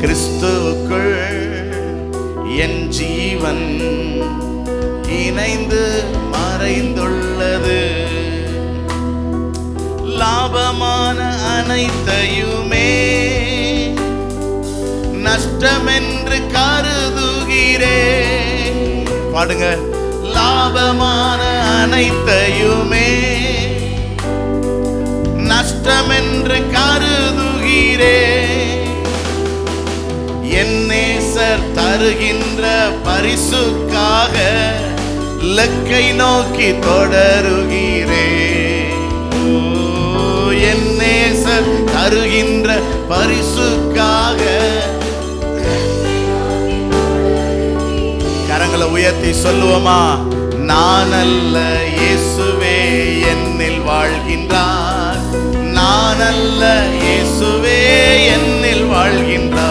கிறிஸ்துவுக்குள் என் ஜீவன் இணைந்து மறைந்துள்ளது. லாபமான அனைத்தையுமே நஷ்டமென்று கருதுகிறேன். பாடுங்க. லாபமான அனைத்தையுமே நஷ்டமென்று கருதுகிறேன். என் நேசர் தருகின்ற பரிசுக்காக இலக்கை நோக்கி தொடருகிறேன். என் நேசர் தருகின்ற பரிசுக்காக கரங்களை உயர்த்தி சொல்லுவோமா? நான் அல்ல, இயேசுவே என்னில் வாழ்கின்றார். நான் அல்ல, இயேசுவே என்னில் வாழ்கின்றார்.